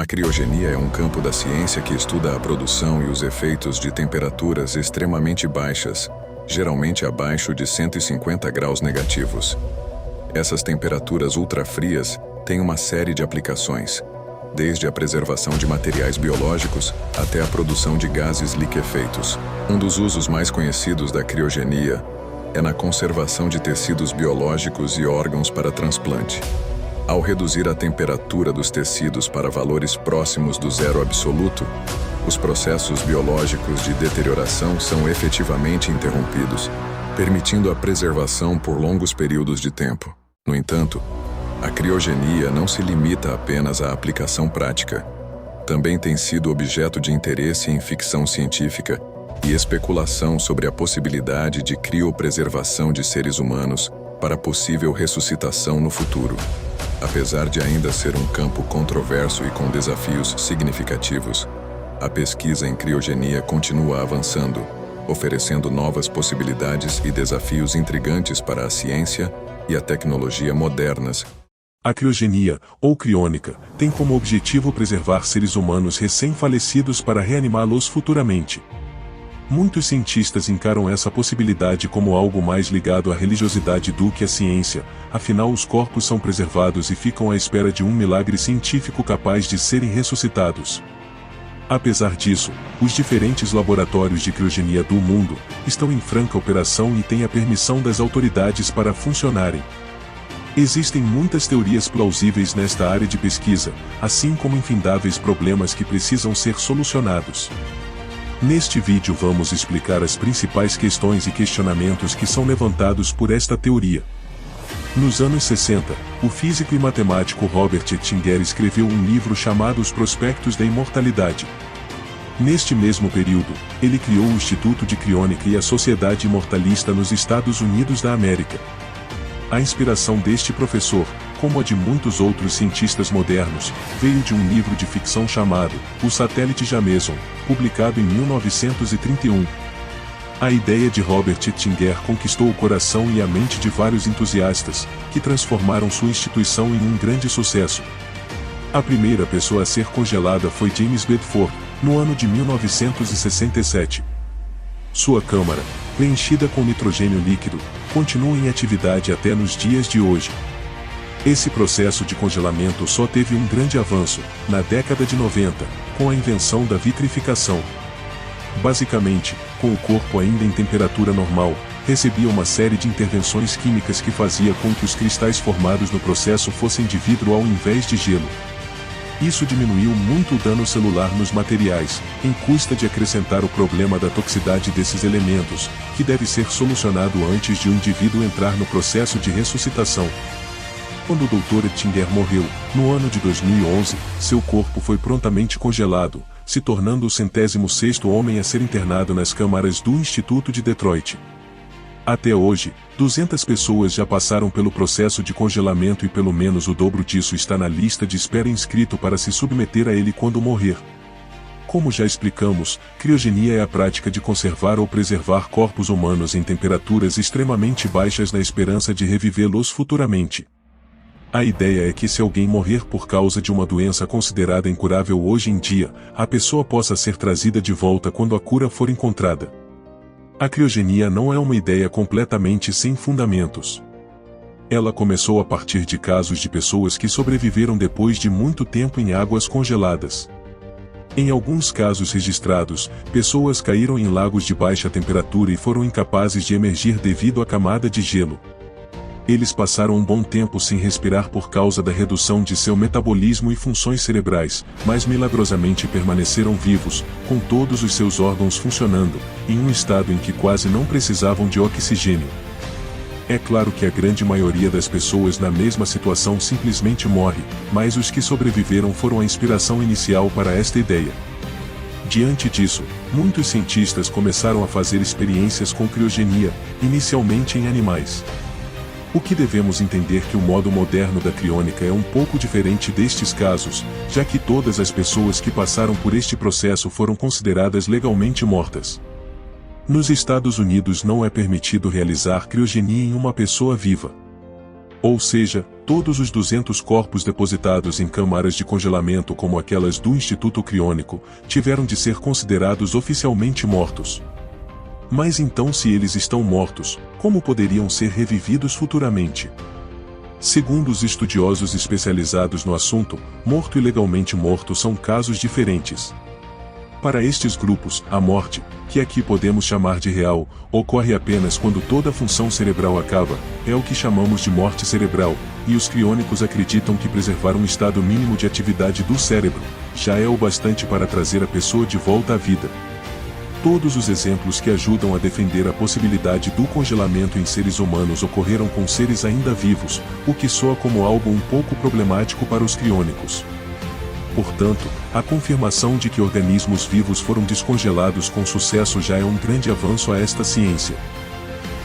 criogenia é um campo da ciência que estuda a produção e os efeitos de temperaturas extremamente baixas, geralmente abaixo de 150 graus negativos. Essas temperaturas ultrafrias têm uma série de aplicações, desde a preservação de materiais biológicos até a produção de gases liquefeitos. Um dos usos mais conhecidos da criogenia é na conservação de tecidos biológicos e órgãos para transplante. Ao reduzir a temperatura dos tecidos para valores próximos do zero absoluto, os processos biológicos de deterioração são efetivamente interrompidos, permitindo a preservação por longos períodos de tempo. No entanto, a criogenia não se limita apenas à aplicação prática. Também tem sido objeto de interesse em ficção científica e especulação sobre a possibilidade de criopreservação de seres humanos para possível ressuscitação no futuro. Apesar de ainda ser um campo controverso e com desafios significativos, a pesquisa em criogenia continua avançando, oferecendo novas possibilidades e desafios intrigantes para a ciência e a tecnologia modernas. A criogenia, ou criônica, tem como objetivo preservar seres humanos recém-falecidos para reanimá-los futuramente. Muitos cientistas encaram essa possibilidade como algo mais ligado à religiosidade do que à ciência, afinal os corpos são preservados e ficam à espera de um milagre científico capaz de serem ressuscitados. Apesar disso, os diferentes laboratórios de criogenia do mundo estão em franca operação e têm a permissão das autoridades para funcionarem. Existem muitas teorias plausíveis nesta área de pesquisa, assim como infindáveis problemas que precisam ser solucionados. Neste vídeo vamos explicar as principais questões e questionamentos que são levantados por esta teoria. Nos anos 60, o físico e matemático Robert Ettinger escreveu um livro chamado Os Prospectos da Imortalidade. Neste mesmo período, ele criou o Instituto de Criônica e a Sociedade Imortalista nos Estados Unidos da América. A inspiração deste professor, como a de muitos outros cientistas modernos, veio de um livro de ficção chamado O Satélite Jameson, publicado em 1931. A ideia de Robert Ettinger conquistou o coração e a mente de vários entusiastas, que transformaram sua instituição em um grande sucesso. A primeira pessoa a ser congelada foi James Bedford, no ano de 1967. Sua câmara, preenchida com nitrogênio líquido, continua em atividade até nos dias de hoje. Esse processo de congelamento só teve um grande avanço, na década de 90, com a invenção da vitrificação. Basicamente, com o corpo ainda em temperatura normal, recebia uma série de intervenções químicas que fazia com que os cristais formados no processo fossem de vidro ao invés de gelo. Isso diminuiu muito o dano celular nos materiais, em custa de acrescentar o problema da toxicidade desses elementos, que deve ser solucionado antes de o indivíduo entrar no processo de ressuscitação. Quando o Dr. Ettinger morreu, no ano de 2011, seu corpo foi prontamente congelado, se tornando o 106º homem a ser internado nas câmaras do Instituto de Detroit. Até hoje, 200 pessoas já passaram pelo processo de congelamento e pelo menos o dobro disso está na lista de espera inscrito para se submeter a ele quando morrer. Como já explicamos, criogenia é a prática de conservar ou preservar corpos humanos em temperaturas extremamente baixas na esperança de revivê-los futuramente. A ideia é que se alguém morrer por causa de uma doença considerada incurável hoje em dia, a pessoa possa ser trazida de volta quando a cura for encontrada. A criogenia não é uma ideia completamente sem fundamentos. Ela começou a partir de casos de pessoas que sobreviveram depois de muito tempo em águas congeladas. Em alguns casos registrados, pessoas caíram em lagos de baixa temperatura e foram incapazes de emergir devido à camada de gelo. Eles passaram um bom tempo sem respirar por causa da redução de seu metabolismo e funções cerebrais, mas milagrosamente permaneceram vivos, com todos os seus órgãos funcionando, em um estado em que quase não precisavam de oxigênio. É claro que a grande maioria das pessoas na mesma situação simplesmente morre, mas os que sobreviveram foram a inspiração inicial para esta ideia. Diante disso, muitos cientistas começaram a fazer experiências com criogenia, inicialmente em animais. O que devemos entender que o modo moderno da criônica é um pouco diferente destes casos, já que todas as pessoas que passaram por este processo foram consideradas legalmente mortas. Nos Estados Unidos não é permitido realizar criogenia em uma pessoa viva. Ou seja, Todos os 200 corpos depositados em câmaras de congelamento como aquelas do Instituto Criônico, tiveram de ser considerados oficialmente mortos. Mas então, se eles estão mortos, como poderiam ser revividos futuramente? Segundo os estudiosos especializados no assunto, morto e legalmente morto são casos diferentes. Para estes grupos, a morte, que aqui podemos chamar de real, ocorre apenas quando toda a função cerebral acaba, é o que chamamos de morte cerebral, e os criônicos acreditam que preservar um estado mínimo de atividade do cérebro já é o bastante para trazer a pessoa de volta à vida. Todos os exemplos que ajudam a defender a possibilidade do congelamento em seres humanos ocorreram com seres ainda vivos, o que soa como algo um pouco problemático para os criônicos. Portanto, a confirmação de que organismos vivos foram descongelados com sucesso já é um grande avanço a esta ciência.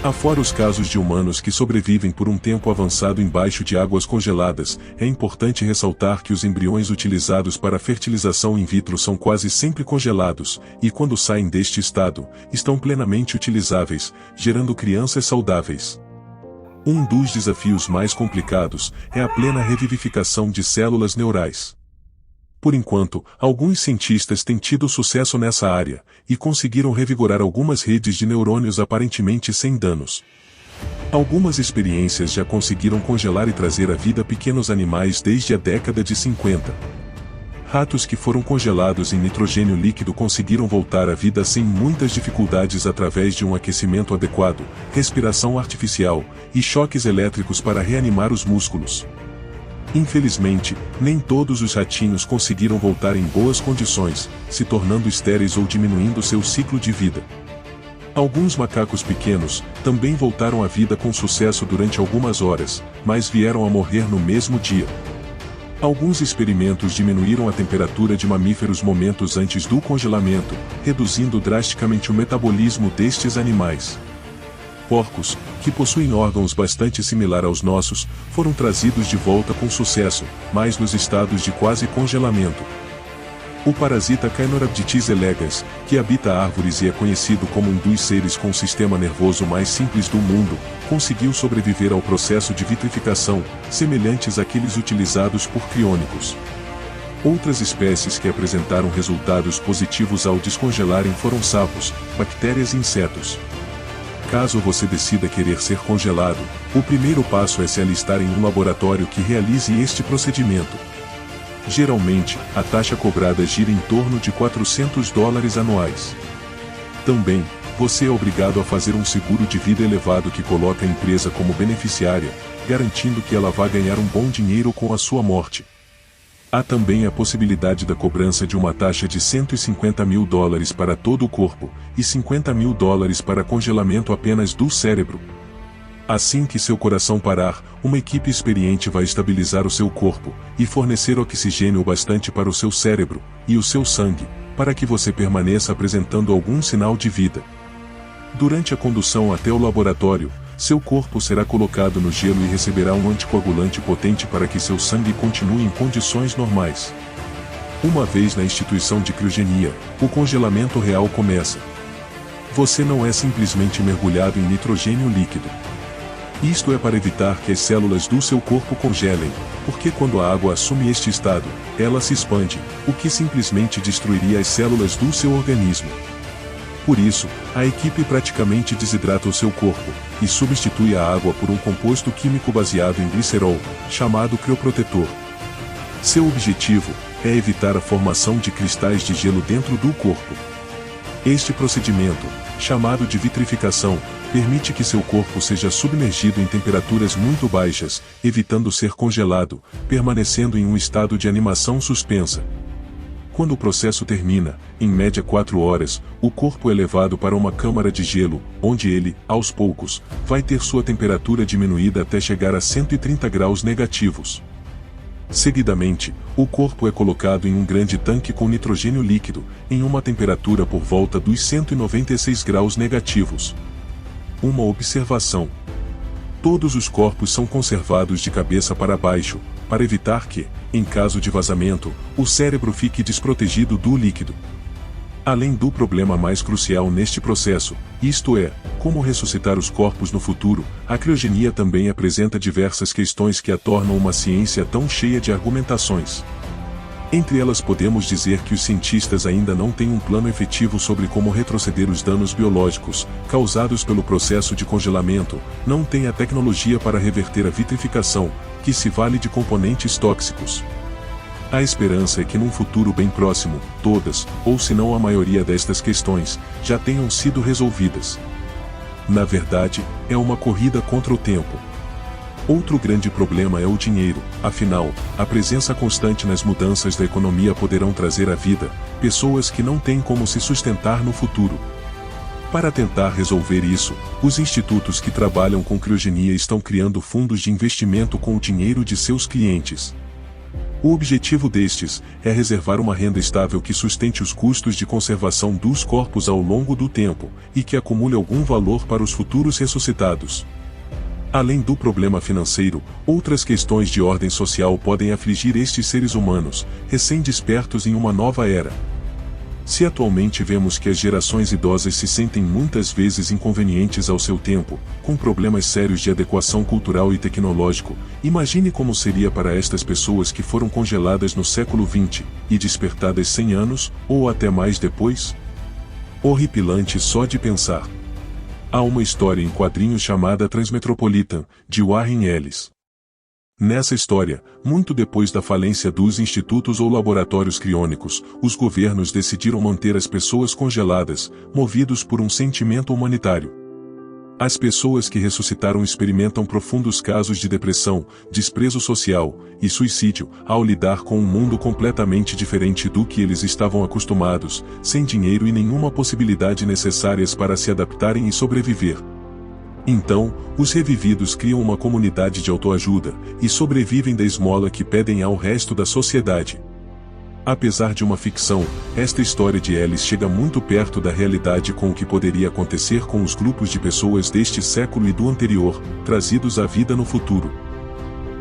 Afora os casos de humanos que sobrevivem por um tempo avançado embaixo de águas congeladas, é importante ressaltar que os embriões utilizados para a fertilização in vitro são quase sempre congelados, e quando saem deste estado, estão plenamente utilizáveis, gerando crianças saudáveis. Um dos desafios mais complicados é a plena revivificação de células neurais. Por enquanto, alguns cientistas têm tido sucesso nessa área, e conseguiram revigorar algumas redes de neurônios aparentemente sem danos. Algumas experiências já conseguiram congelar e trazer à vida pequenos animais desde a década de 50. Ratos que foram congelados em nitrogênio líquido conseguiram voltar à vida sem muitas dificuldades através de um aquecimento adequado, respiração artificial, e choques elétricos para reanimar os músculos. Infelizmente, nem todos os ratinhos conseguiram voltar em boas condições, se tornando estéreis ou diminuindo seu ciclo de vida. Alguns macacos pequenos também voltaram à vida com sucesso durante algumas horas, mas vieram a morrer no mesmo dia. Alguns experimentos diminuíram a temperatura de mamíferos momentos antes do congelamento, reduzindo drasticamente o metabolismo destes animais. Porcos, que possuem órgãos bastante similar aos nossos, foram trazidos de volta com sucesso, mas nos estados de quase congelamento. O parasita Caenorhabditis elegans, que habita árvores e é conhecido como um dos seres com o sistema nervoso mais simples do mundo, conseguiu sobreviver ao processo de vitrificação, semelhantes àqueles utilizados por criônicos. Outras espécies que apresentaram resultados positivos ao descongelarem foram sapos, bactérias e insetos. Caso você decida querer ser congelado, o primeiro passo é se alistar em um laboratório que realize este procedimento. Geralmente, a taxa cobrada gira em torno de $400 anuais. Também, você é obrigado a fazer um seguro de vida elevado que coloca a empresa como beneficiária, garantindo que ela vá ganhar um bom dinheiro com a sua morte. Há também a possibilidade da cobrança de uma taxa de $150 mil para todo o corpo, e $50 mil para congelamento apenas do cérebro. Assim que seu coração parar, uma equipe experiente vai estabilizar o seu corpo, e fornecer oxigênio bastante para o seu cérebro, e o seu sangue, para que você permaneça apresentando algum sinal de vida. Durante a condução até o laboratório, seu corpo será colocado no gelo e receberá um anticoagulante potente para que seu sangue continue em condições normais. Uma vez na instituição de criogenia, o congelamento real começa. Você não é simplesmente mergulhado em nitrogênio líquido. Isto é para evitar que as células do seu corpo congelem, porque quando a água assume este estado, ela se expande, o que simplesmente destruiria as células do seu organismo. Por isso, a equipe praticamente desidrata o seu corpo, e substitui a água por um composto químico baseado em glicerol, chamado crioprotetor. Seu objetivo é evitar a formação de cristais de gelo dentro do corpo. Este procedimento, chamado de vitrificação, permite que seu corpo seja submergido em temperaturas muito baixas, evitando ser congelado, permanecendo em um estado de animação suspensa. Quando o processo termina, em média 4 horas, o corpo é levado para uma câmara de gelo, onde ele, aos poucos, vai ter sua temperatura diminuída até chegar a 130 graus negativos. Seguidamente, o corpo é colocado em um grande tanque com nitrogênio líquido, em uma temperatura por volta dos 196 graus negativos. Uma observação: todos os corpos são conservados de cabeça para baixo, para evitar que, em caso de vazamento, o cérebro fique desprotegido do líquido. Além do problema mais crucial neste processo, isto é, como ressuscitar os corpos no futuro, a criogenia também apresenta diversas questões que a tornam uma ciência tão cheia de argumentações. Entre elas podemos dizer que os cientistas ainda não têm um plano efetivo sobre como retroceder os danos biológicos, causados pelo processo de congelamento, não têm a tecnologia para reverter a vitrificação, que se vale de componentes tóxicos. A esperança é que num futuro bem próximo, todas, ou se não a maioria destas questões, já tenham sido resolvidas. Na verdade, é uma corrida contra o tempo. Outro grande problema é o dinheiro, afinal, a presença constante nas mudanças da economia poderão trazer à vida pessoas que não têm como se sustentar no futuro. Para tentar resolver isso, os institutos que trabalham com criogenia estão criando fundos de investimento com o dinheiro de seus clientes. O objetivo destes é reservar uma renda estável que sustente os custos de conservação dos corpos ao longo do tempo e que acumule algum valor para os futuros ressuscitados. Além do problema financeiro, outras questões de ordem social podem afligir estes seres humanos, recém-despertos em uma nova era. Se atualmente vemos que as gerações idosas se sentem muitas vezes inconvenientes ao seu tempo, com problemas sérios de adequação cultural e tecnológico, imagine como seria para estas pessoas que foram congeladas no século XX, e despertadas 100 anos, ou até mais depois? Horripilante só de pensar. Há uma história em quadrinhos chamada Transmetropolitan, de Warren Ellis. Nessa história, muito depois da falência dos institutos ou laboratórios criônicos, os governos decidiram manter as pessoas congeladas, movidos por um sentimento humanitário. As pessoas que ressuscitaram experimentam profundos casos de depressão, desprezo social e suicídio, ao lidar com um mundo completamente diferente do que eles estavam acostumados, sem dinheiro e nenhuma possibilidade necessárias para se adaptarem e sobreviver. Então, os revividos criam uma comunidade de autoajuda, e sobrevivem da esmola que pedem ao resto da sociedade. Apesar de uma ficção, esta história de Ellis chega muito perto da realidade com o que poderia acontecer com os grupos de pessoas deste século e do anterior, trazidos à vida no futuro.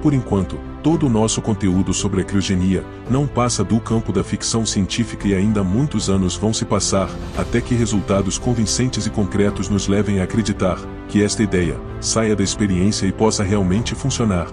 Por enquanto, todo o nosso conteúdo sobre a criogenia não passa do campo da ficção científica e ainda muitos anos vão se passar, até que resultados convincentes e concretos nos levem a acreditar que esta ideia saia da experiência e possa realmente funcionar.